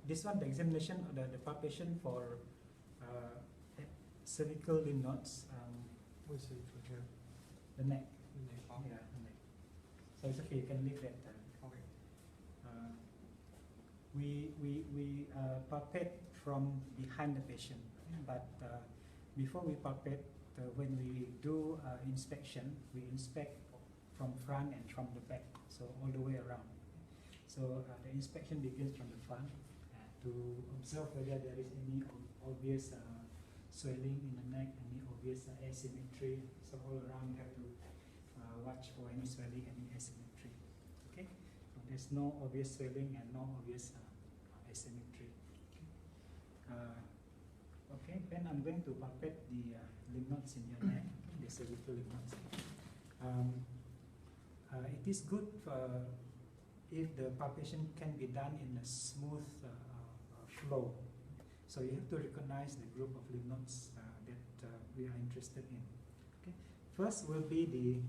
this one, the examination, the palpation for cervical lymph nodes, What's it for here? the neck. Oh. Yeah, the neck. So it's okay, you can leave that. Okay. We palpate from behind the patient, but before we palpate, when we do inspection, we inspect from front and from the back, so all the way around. So the inspection begins from the front to observe whether there is any obvious swelling in the neck, any obvious asymmetry. So all around you have to watch for any swelling, any asymmetry. Okay, so there's no obvious swelling and no obvious asymmetry. Okay, then I'm going to palpate the lymph nodes in your neck, the cervical lymph nodes. It is good if the palpation can be done in a smooth flow. So you have to recognize the group of lymph nodes that we are interested in. Okay. First will be the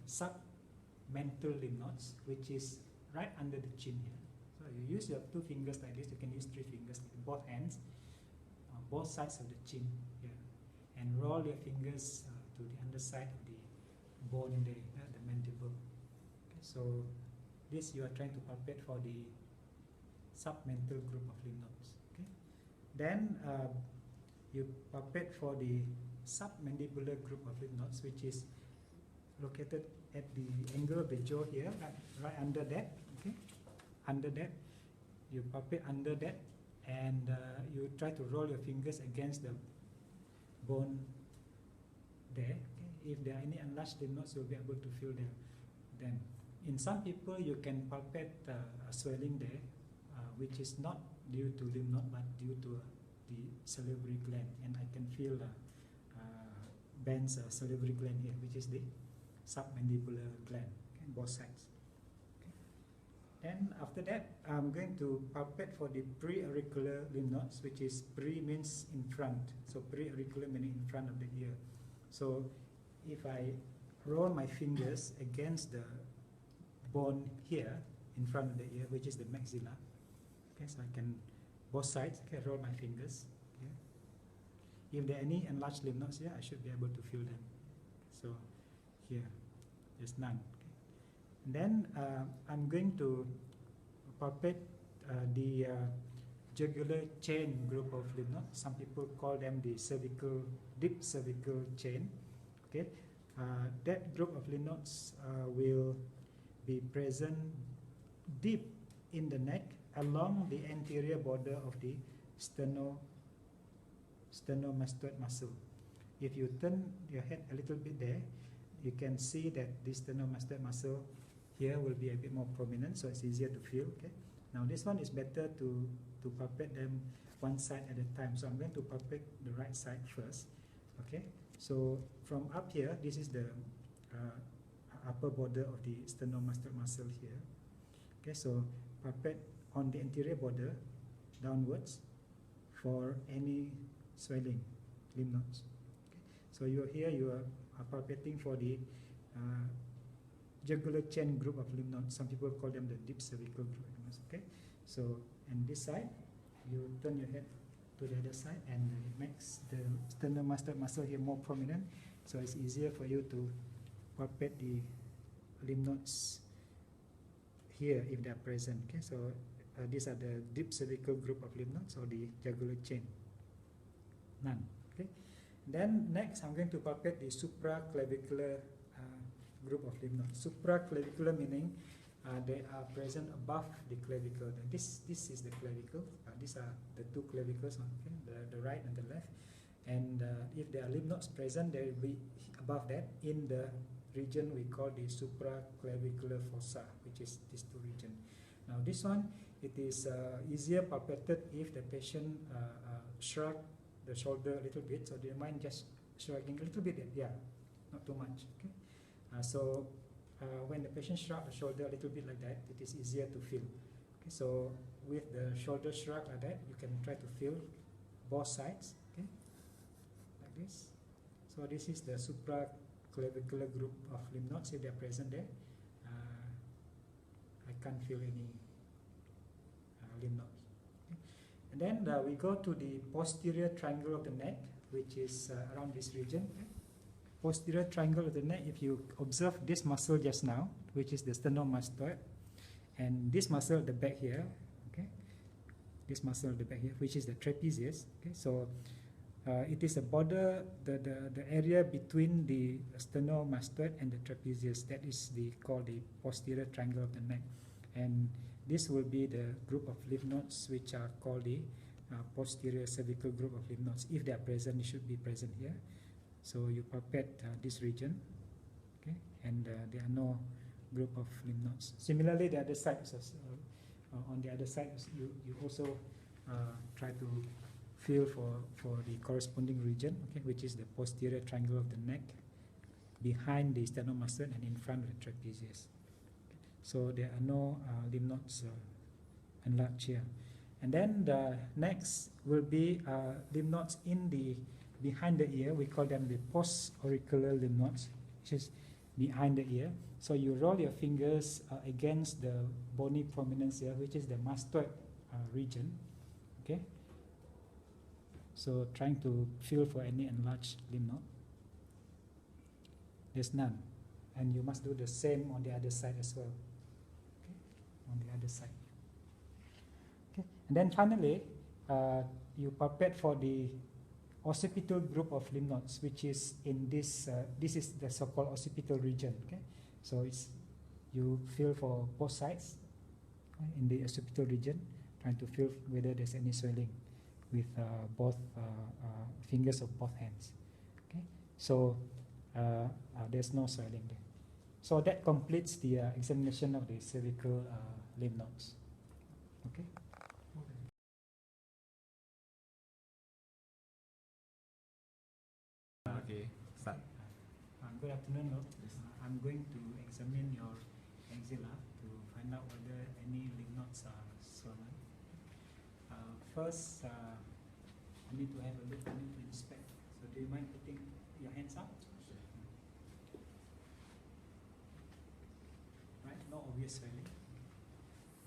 submental lymph nodes, which is right under the chin here. So you use your 2 fingers like this. You can use 3 fingers, both hands, on both sides of the chin here, and roll your fingers to the underside of the bone there, the mandible. Okay. So this you are trying to palpate for the submental group of lymph nodes. Okay. Then you palpate for the submandibular group of lymph nodes, which is located at the angle of the jaw here, right under that. Okay, under that, you palpate under that, and you try to roll your fingers against the bone there. Okay. If there are any enlarged lymph nodes, you'll be able to feel them. In some people, you can palpate a swelling there, which is not due to lymph node but due to the salivary gland, and I can feel Ben's salivary gland here, which is the submandibular gland, okay, both sides. Okay. Then after that, I'm going to palpate for the preauricular lymph nodes, which is pre means in front, so preauricular meaning in front of the ear. So if I roll my fingers against the bone here in front of the ear, which is the maxilla. Okay, so I can both sides. Okay, roll my fingers. Okay. If there are any enlarged lymph nodes here, I should be able to feel them. So here, there's none. Okay. And then I'm going to palpate the jugular chain group of lymph nodes. Some people call them the cervical, deep cervical chain. Okay, that group of lymph nodes will be present deep in the neck along the anterior border of the sternomastoid muscle. If you turn your head a little bit there, you can see that this sternomastoid muscle here will be a bit more prominent, so it's easier to feel. Okay. Now this one is better to palpate them one side at a time. So I'm going to palpate the right side first. Okay. So from up here, this is the upper border of the sternomastoid muscle here. Okay, so palpate on the anterior border downwards for any swelling lymph nodes. Okay. So you are palpating for the jugular chain group of lymph nodes. Some people call them the deep cervical group of lymph nodes. Okay, so and this side, you turn your head to the other side, and it makes the sternomastoid muscle here more prominent. So it's easier for you to palpate the lymph nodes here if they are present. Okay, so these are the deep cervical group of lymph nodes or the jugular chain. None. Okay. Then next, I'm going to palpate the supraclavicular group of lymph nodes. Supraclavicular meaning they are present above the clavicle. This is the clavicle. These are the 2 clavicles. Okay, the right and the left. And if there are lymph nodes present, they will be above that in the region we call the supraclavicular fossa, which is these 2 regions. Now this one, it is easier palpated if the patient shrug the shoulder a little bit, so they mind just shrugging a little bit, yeah, not too much. Okay, so when the patient shrugs the shoulder a little bit like that, it is easier to feel. Okay, so with the shoulder shrug like that, you can try to feel both sides. Okay, like this. So this is the supraclavicular group of lymph nodes. If they are present there, I can't feel any lymph nodes. Okay. And then we go to the posterior triangle of the neck, which is around this region. Okay. Posterior triangle of the neck, if you observe this muscle just now, which is the sternomastoid, and this muscle at the back here, okay, this muscle at the back here, which is the trapezius. Okay, so it is a border, the area between the sternomastoid and the trapezius. That is called the posterior triangle of the neck, and this will be the group of lymph nodes which are called the posterior cervical group of lymph nodes. If they are present, it should be present here. So you palpate this region, okay, and there are no group of lymph nodes. Similarly, the other side, on the other side, you also try to feel for the corresponding region, okay, which is the posterior triangle of the neck, behind the sternomastoid and in front of the trapezius. Okay. So there are no lymph nodes enlarged here. And then the next will be lymph nodes in the behind the ear. We call them the post-auricular lymph nodes, which is behind the ear. So you roll your fingers against the bony prominence here, which is the mastoid region. Okay. So trying to feel for any enlarged lymph node. There's none, and you must do the same on the other side as well. Okay. On the other side. Okay. And then finally, you palpate for the occipital group of lymph nodes, which is in this. This is the so-called occipital region. Okay. So it's, you feel for both sides in the occipital region, trying to feel whether there's any swelling with both fingers of both hands. Okay, so there's no swelling there. So that completes the examination of the cervical lymph nodes. Okay. Okay, start. Good afternoon, Lord. I'm going to examine your axilla to find out whether any lymph nodes are swollen. First, I need to have a look, I need to inspect. So do you mind putting your hands up? Right, no obvious swelling.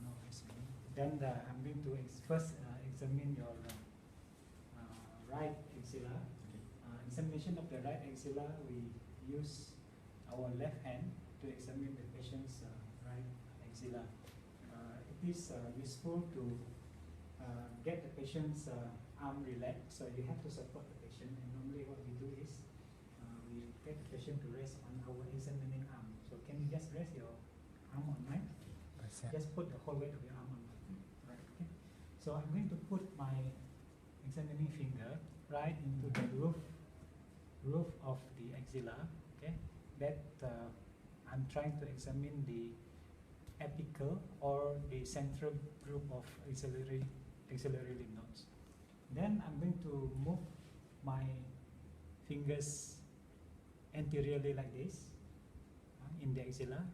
No obvious swelling. Then I'm going to first examine your right axilla. Examination of the right axilla, we use our left hand to examine the patient's right axilla. It is useful to get the patient's arm relaxed, so you have to support the patient, and normally what we do is we get the patient to rest on our examining arm. So can you just rest your arm on mine? Just put the whole weight of your arm on mine. Right, okay. So I'm going to put my examining finger right into the roof of the axilla, okay, that I'm trying to examine the apical or the central group of axillary lymph nodes. Then I'm going to move my fingers anteriorly like this in the axilla,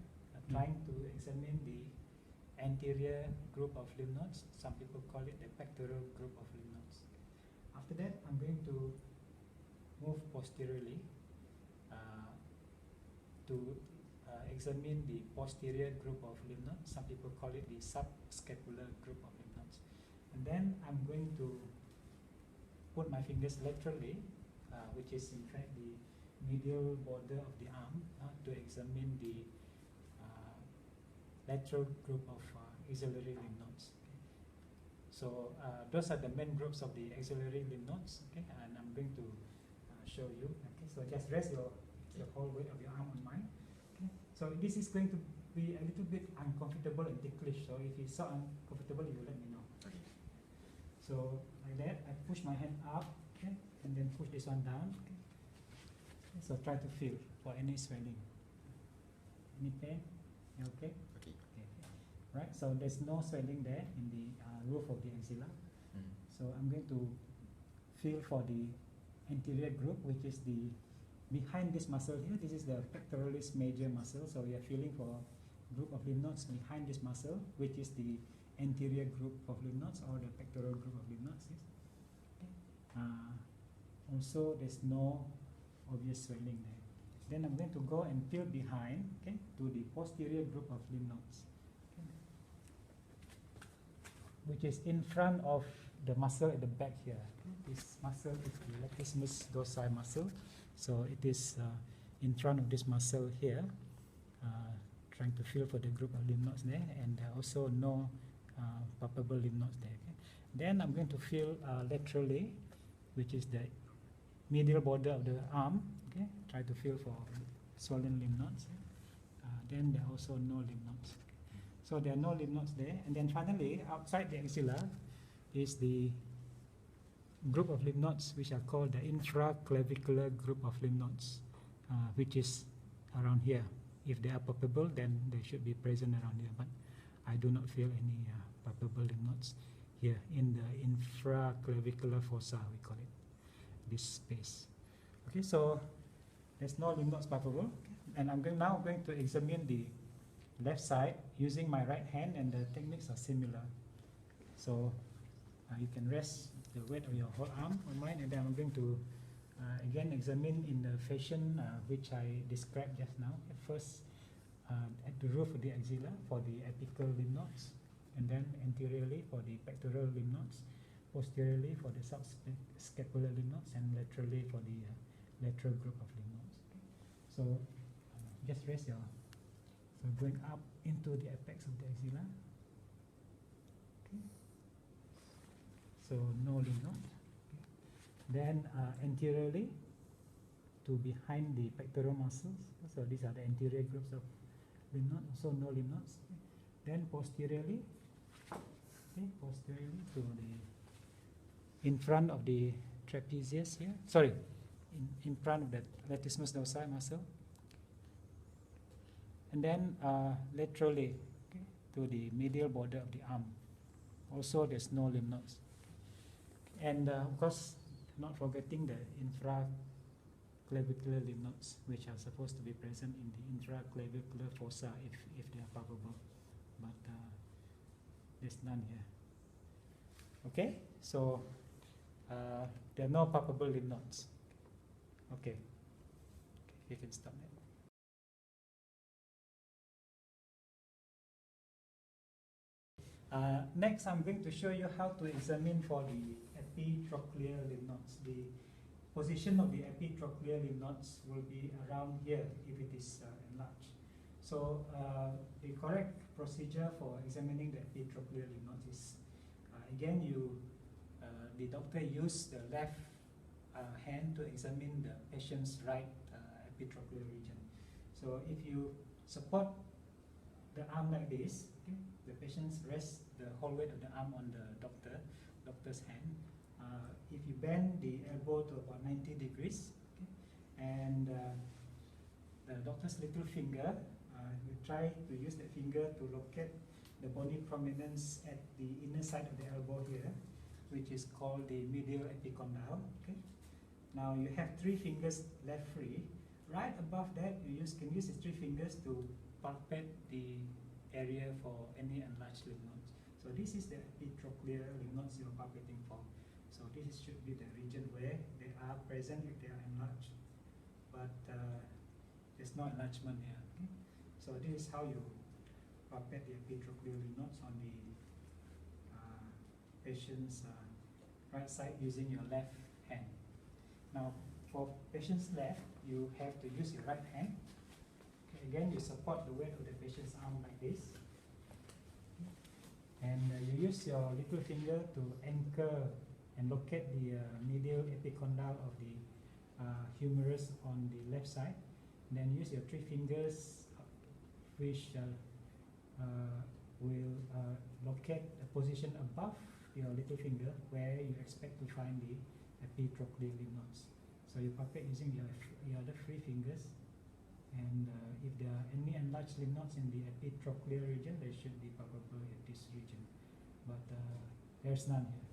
trying to examine the anterior group of lymph nodes. Some people call it the pectoral group of lymph nodes. After that, I'm going to move posteriorly to examine the posterior group of lymph nodes. Some people call it the subscapular group of lymph nodes. And then I'm going to put my fingers laterally, which is in fact the medial border of the arm, to examine the lateral group of axillary lymph nodes. Okay. So those are the main groups of the axillary lymph nodes. Okay, and I'm going to show you. Okay, so just rest the whole weight of your arm on mine. Okay, so this is going to be a little bit uncomfortable and ticklish. So if it's so uncomfortable, you let me know. Okay. So like that, I push my hand up, okay, and then push this one down. Okay. So try to feel for any swelling. Any pain? You okay? Okay. Okay. Right. So there's no swelling there in the roof of the axilla. So I'm going to feel for the anterior group, which is the behind this muscle here. This is the pectoralis major muscle. So we are feeling for a group of lymph nodes behind this muscle, which is the anterior group of lymph nodes or the pectoral group of lymph nodes. Yes. Okay. Also, there's no obvious swelling there. Then I'm going to go and feel behind, okay, to the posterior group of lymph nodes. Okay. which is in front of the muscle at the back here. Okay? This muscle is the latissimus dorsi muscle. So it is in front of this muscle here, trying to feel for the group of lymph nodes there, and also no palpable lymph nodes there. Okay? Then I'm going to feel laterally, which is the medial border of the arm. Okay? Try to feel for swollen lymph nodes. Then there are also no lymph nodes. So there are no lymph nodes there. And then finally, outside the axilla is the group of lymph nodes, which are called the infraclavicular group of lymph nodes, which is around here. If they are palpable, then they should be present around here. But I do not feel any palpable lymph nodes here in the infraclavicular fossa, we call it, this space. Okay, so there's no lymph nodes palpable. And I'm now going to examine the left side using my right hand, and the techniques are similar. So you can rest the weight of your whole arm on mine, and then I'm going to again examine in the fashion which I described just now. At first at the roof of the axilla for the apical lymph nodes, and then anteriorly for the pectoral lymph nodes, posteriorly for the subscapular lymph nodes, and laterally for the lateral group of lymph nodes. Okay. So just rest your, so going up into the apex of the axilla. Okay. So no lymph node. Okay. Then anteriorly to behind the pectoral muscles. So these are the anterior groups of lymph nodes, also no lymph nodes. Okay. Then posteriorly, okay, posteriorly to the in front of the trapezius here. Sorry, in front of the latissimus dorsi muscle. And then laterally, okay, to the medial border of the arm. Also, there's no lymph nodes. And of course, not forgetting the infraclavicular lymph nodes, which are supposed to be present in the intraclavicular fossa if they are palpable. But there's none here. Okay, so there are no palpable lymph nodes. Okay, you can stop there. Next, I'm going to show you how to examine for the epitrochlear lymph nodes. The position of the epitrochlear lymph nodes will be around here if it is enlarged. So the correct procedure for examining the epitrochlear lymph nodes is, again, the doctor uses the left hand to examine the patient's right epitrochlear region. So if you support the arm like this, okay, the patient rests the whole weight of the arm on the doctor's hand. If you bend the elbow to about 90 degrees, okay, and the doctor's little finger, you try to use the finger to locate the bony prominence at the inner side of the elbow here, which is called the medial epicondyle. Okay. Now you have 3 fingers left free. Right above that, you can use the 3 fingers to palpate the area for any enlarged lymph nodes. So this is the epitrochlear lymph nodes you're palpating for. So this should be the region where they are present if they are enlarged, but there's no enlargement here. Okay? So this is how you palpate the epitrochlear lymph nodes on the patient's right side using your left hand. Now, for patient's left, you have to use your right hand. Okay, again, you support the weight of the patient's arm like this. And you use your little finger to anchor and locate the medial epicondyle of the humerus on the left side. And then use your 3 fingers, which will locate a position above your little finger where you expect to find the epitrochlear lymph nodes. So you palpate using your other 3 fingers, and if there are any enlarged lymph nodes in the epitrochlear region, they should be palpable at this region, but there's none here.